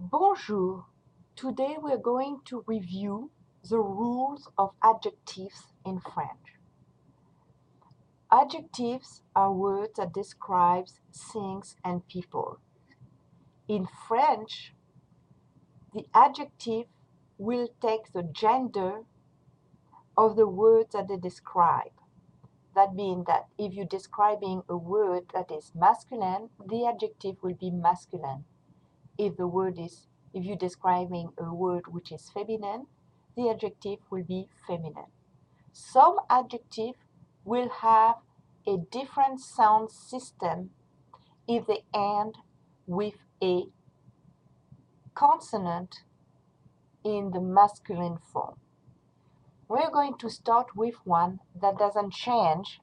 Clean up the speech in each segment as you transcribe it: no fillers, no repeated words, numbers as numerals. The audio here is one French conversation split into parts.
Bonjour. Today we're going to review the rules of adjectives in French. Adjectives are words that describe things and people. In French, the adjective will take the gender of the words that they describe. That means that if you're describing a word that is masculine, the adjective will be masculine. If you're describing a word which is feminine, the adjective will be feminine. Some adjectives will have a different sound system if they end with a consonant in the masculine form. We're going to start with one that doesn't change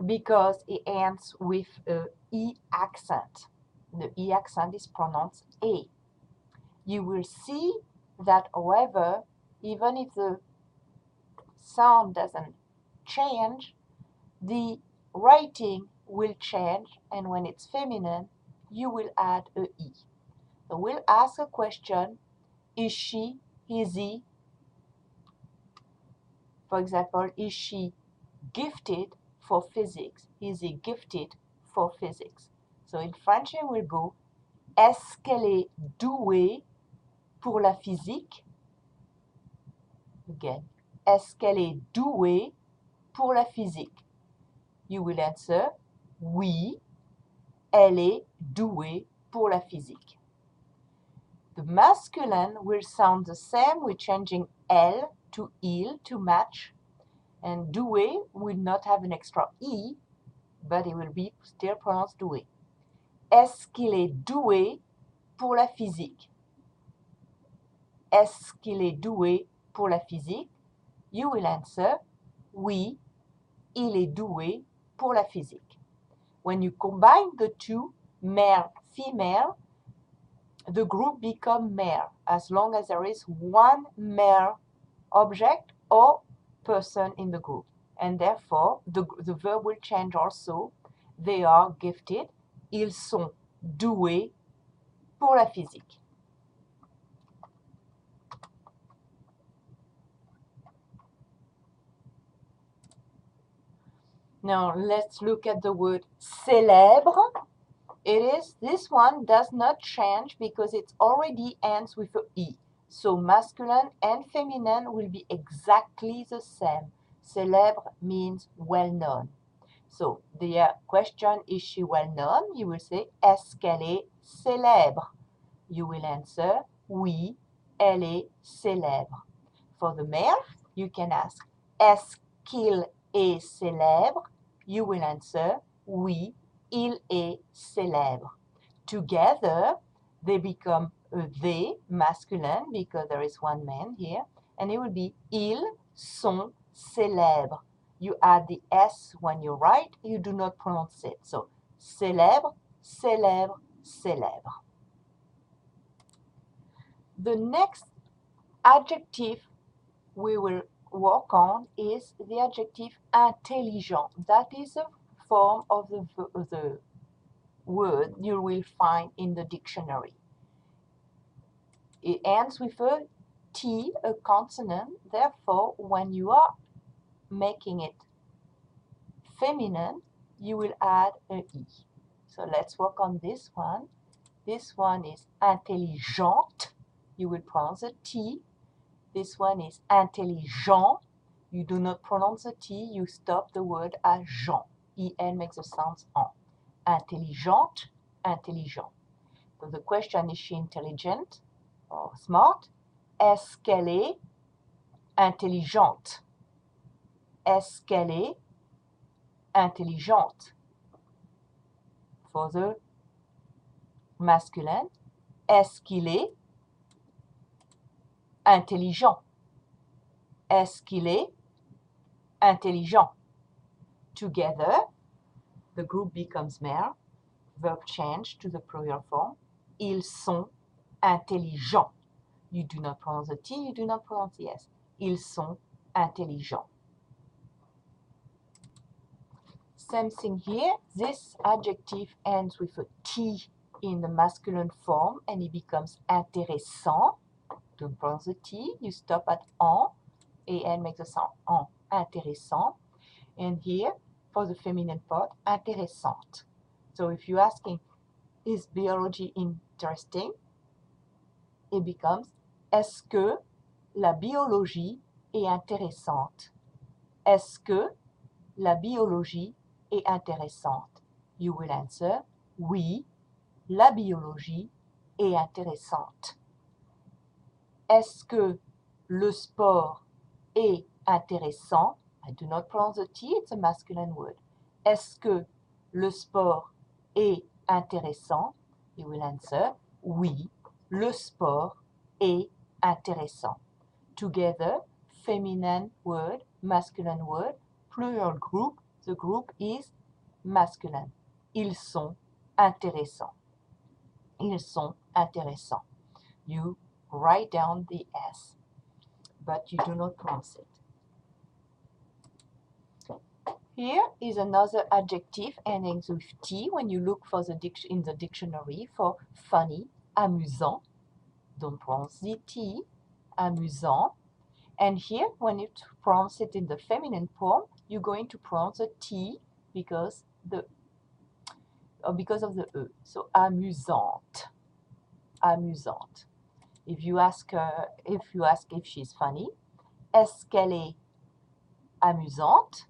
because it ends with an E accent. The E accent is pronounced A. You will see that, however, even if the sound doesn't change, the writing will change, and when it's feminine, you will add a E. So we'll ask a question, is she, is he? For example, is she gifted for physics? Is he gifted for physics? So in French, I will go, est-ce qu'elle est douée pour la physique? Again, est-ce qu'elle est douée pour la physique? You will answer, oui, elle est douée pour la physique. The masculine will sound the same. We're changing elle to il to match. And doué will not have an extra E, but it will be still pronounced doué. Est-ce qu'il est doué pour la physique? Est-ce qu'il est doué pour la physique? You will answer, oui, il est doué pour la physique. When you combine the two, male, female, the group becomes male as long as there is one male object or person in the group. And therefore, the verb will change also. They are gifted. Ils sont doués pour la physique. Now let's look at the word célèbre. This one does not change because it already ends with a E. So masculine and feminine will be exactly the same. Célèbre means well-known. So the question, is she well-known? You will say, est-ce qu'elle est célèbre? You will answer, oui, elle est célèbre. For the male, you can ask, est-ce qu'il est célèbre? You will answer, oui, il est célèbre. Together, they become they, masculine, because there is one man here, and it will be ils sont célèbres. You add the S when you write, you do not pronounce it. So, célèbre, célèbre, célèbre. The next adjective we will work on is the adjective intelligent. That is a form of the word you will find in the dictionary. It ends with a T, a consonant. Therefore, when you are making it feminine, you will add an E. So let's work on this one. This one is intelligente. You will pronounce a T. This one is intelligent. You do not pronounce a T. You stop the word at Jean. En makes the sounds en. Intelligente, intelligent. So the question, is she intelligent or smart? Est-ce qu'elle est intelligente? Est-ce qu'elle est intelligente? For the masculine, est-ce qu'il est intelligent? Est-ce qu'il est intelligent? Together, the group becomes male, verb change to the plural form. Ils sont intelligents. You do not pronounce the T, you do not pronounce the S. Ils sont intelligents. Same thing here. This adjective ends with a T in the masculine form and it becomes intéressant. Don't pronounce the T, you stop at en, and make the sound en, intéressant. And here, for the feminine part, intéressante. So if you're asking, is biology interesting? It becomes, est-ce que la biologie est intéressante? Est-ce que la biologie est intéressante? You will answer, oui, la biologie est intéressante. Est-ce que le sport est intéressant? I do not pronounce the T, it's a masculine word. Est-ce que le sport est intéressant? You will answer, oui, le sport est intéressant. Together, feminine word, masculine word, plural group, the group is masculine. Ils sont intéressants. Ils sont intéressants. You write down the S, but you do not pronounce it. Here is another adjective ending with T when you look for in the dictionary for funny, amusant. Don't pronounce the T, amusant. And here, when you pronounce it in the feminine form, you're going to pronounce the T because of the E. So amusante, amusante. If you ask if she's funny, est-ce qu'elle est amusante?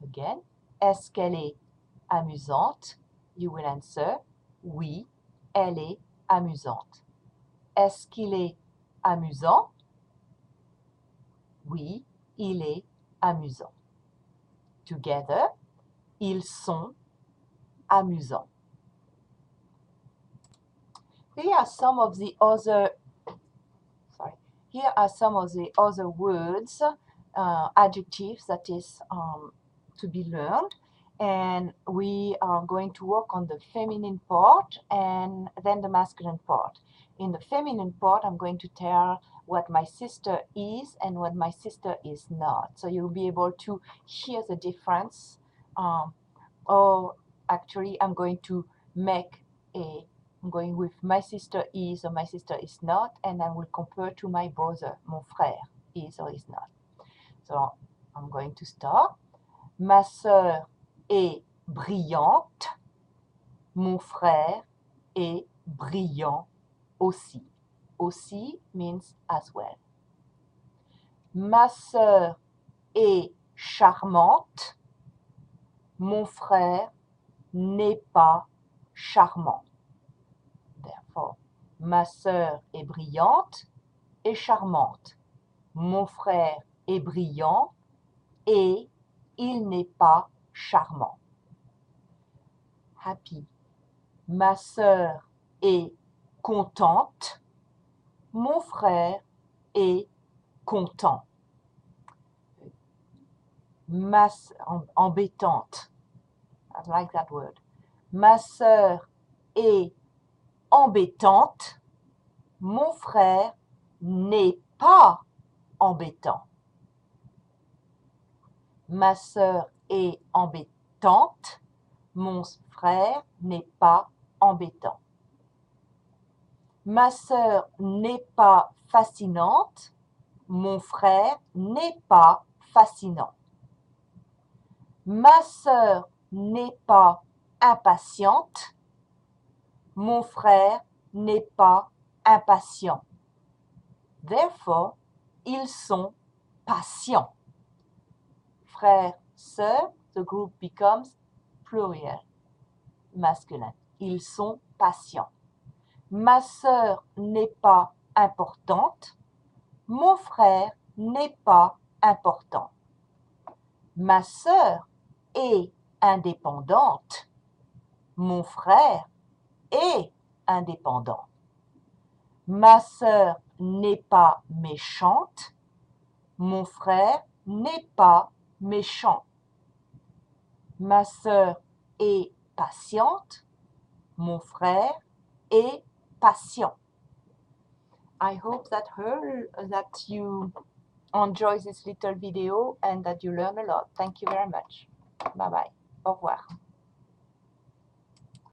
Again, est-ce qu'elle est amusante? You will answer, oui, elle est amusante. Est-ce qu'il est amusant? Oui, il est amusant. Together, ils sont amusants. Here are some of the other words, adjectives that is to be learned, and we are going to work on the feminine part and then the masculine part. In the feminine part, I'm going to tell what my sister is and what my sister is not. So you'll be able to hear the difference. Or actually, I'm going with my sister is or my sister is not, and I will compare to my brother, mon frère, is or is not. So I'm going to start. Ma sœur est brillante. Mon frère est brillant aussi. Aussi means as well. Ma sœur est charmante. Mon frère n'est pas charmant. Therefore, ma sœur est brillante et charmante. Mon frère est brillant et il n'est pas charmant. Happy. Ma sœur est contente. Mon frère est content. Embêtante. I like that word. Ma sœur est embêtante. Mon frère n'est pas embêtant. Ma sœur est embêtante. Mon frère n'est pas embêtant. Ma sœur n'est pas fascinante. Mon frère n'est pas fascinant. Ma sœur n'est pas impatiente. Mon frère n'est pas impatient. Therefore, ils sont patients. Frère, sœur, the group becomes plural, masculin. Ils sont patients. Ma sœur n'est pas importante. Mon frère n'est pas important. Ma sœur est indépendante. Mon frère est indépendant. Ma sœur n'est pas méchante. Mon frère n'est pas méchant. Ma sœur est patiente. Mon frère est patient. I hope that you enjoy this little video and that you learn a lot. Thank you very much. Bye bye. Au revoir.